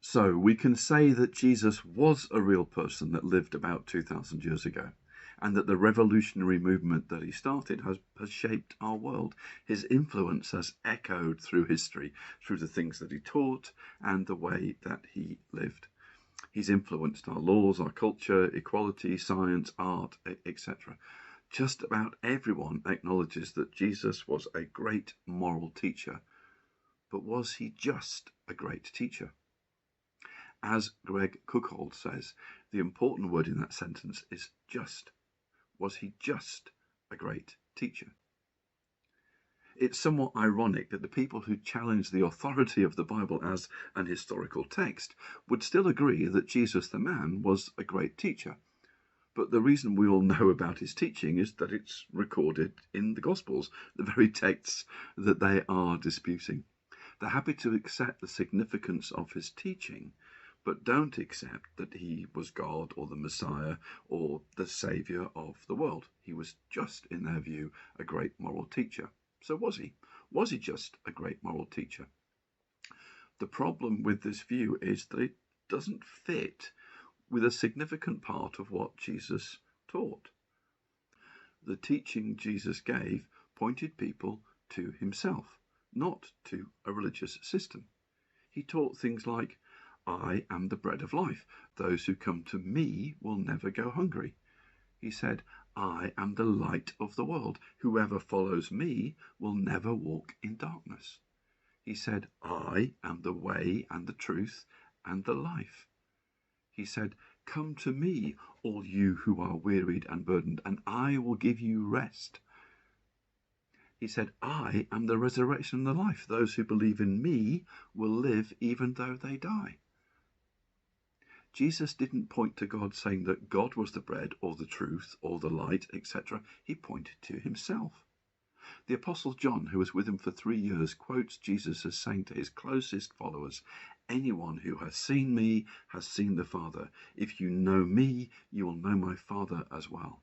So we can say that Jesus was a real person that lived about 2,000 years ago, and that the revolutionary movement that he started has shaped our world. His influence has echoed through history, through the things that he taught and the way that he lived. He's influenced our laws, our culture, equality, science, art, etc. Just about everyone acknowledges that Jesus was a great moral teacher. But was he just a great teacher? As Greg Cookhold says, the important word in that sentence is just. Was he just a great teacher? It's somewhat ironic that the people who challenge the authority of the Bible as an historical text would still agree that Jesus the man was a great teacher. But the reason we all know about his teaching is that it's recorded in the Gospels, the very texts that they are disputing. They're happy to accept the significance of his teaching, but don't accept that he was God or the Messiah or the Saviour of the world. He was just, in their view, a great moral teacher. So was he? Was he just a great moral teacher? The problem with this view is that it doesn't fit with a significant part of what Jesus taught. The teaching Jesus gave pointed people to himself, not to a religious system. He taught things like, I am the bread of life. Those who come to me will never go hungry. He said, I am the light of the world. Whoever follows me will never walk in darkness. He said, I am the way and the truth and the life. He said, come to me, all you who are wearied and burdened, and I will give you rest. He said, I am the resurrection and the life. Those who believe in me will live even though they die. Jesus didn't point to God saying that God was the bread or the truth or the light, etc. He pointed to himself. The Apostle John, who was with him for 3 years, quotes Jesus as saying to his closest followers, anyone who has seen me has seen the Father. If you know me, you will know my Father as well.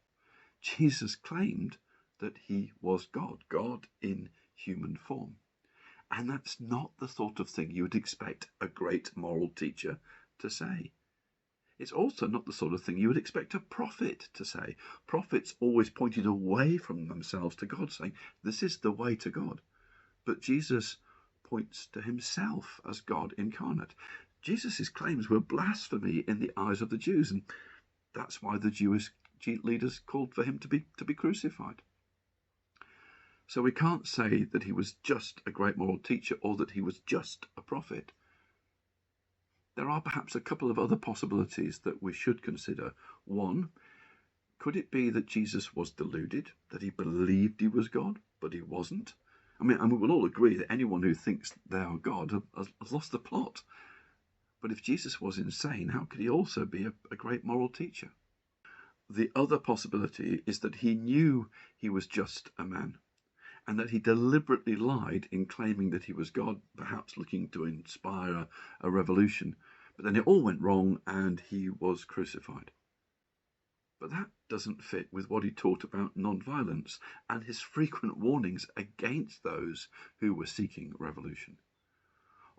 Jesus claimed that he was God, God in human form. And that's not the sort of thing you would expect a great moral teacher to say. It's also not the sort of thing you would expect a prophet to say. Prophets always pointed away from themselves to God, saying, this is the way to God. But Jesus points to himself as God incarnate. Jesus' claims were blasphemy in the eyes of the Jews, and that's why the Jewish leaders called for him to be crucified. So we can't say that he was just a great moral teacher or that he was just a prophet. There are perhaps a couple of other possibilities that we should consider. One, could it be that Jesus was deluded, that he believed he was God, but he wasn't? I mean, and we will all agree that anyone who thinks they are God has lost the plot. But if Jesus was insane, how could he also be a great moral teacher? The other possibility is that he knew he was just a man, and that he deliberately lied in claiming that he was God, perhaps looking to inspire a revolution. But then it all went wrong and he was crucified. But that doesn't fit with what he taught about non-violence and his frequent warnings against those who were seeking revolution.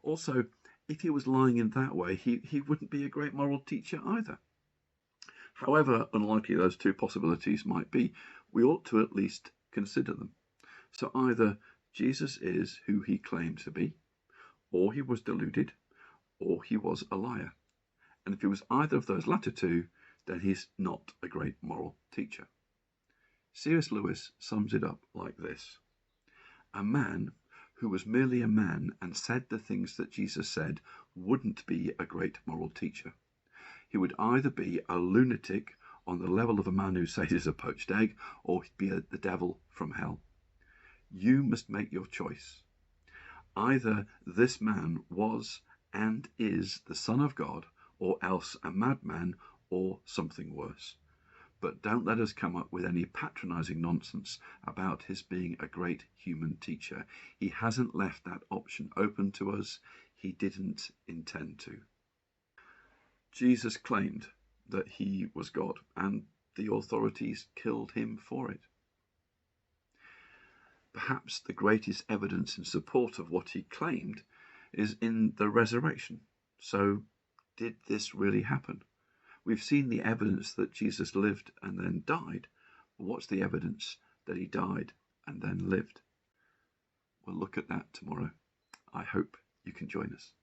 Also, if he was lying in that way, he wouldn't be a great moral teacher either. However unlikely those two possibilities might be, we ought to at least consider them. So either Jesus is who he claimed to be, or he was deluded, or he was a liar. And if he was either of those latter two, then he's not a great moral teacher. C.S. Lewis sums it up like this. A man who was merely a man and said the things that Jesus said wouldn't be a great moral teacher. He would either be a lunatic on the level of a man who says he's a poached egg, or he'd be the devil from hell. You must make your choice. Either this man was and is the Son of God, or else a madman, or something worse. But don't let us come up with any patronizing nonsense about his being a great human teacher. He hasn't left that option open to us. He didn't intend to. Jesus claimed that he was God, and the authorities killed him for it. Perhaps the greatest evidence in support of what he claimed is in the resurrection. So, did this really happen? We've seen the evidence that Jesus lived and then died. What's the evidence that he died and then lived? We'll look at that tomorrow. I hope you can join us.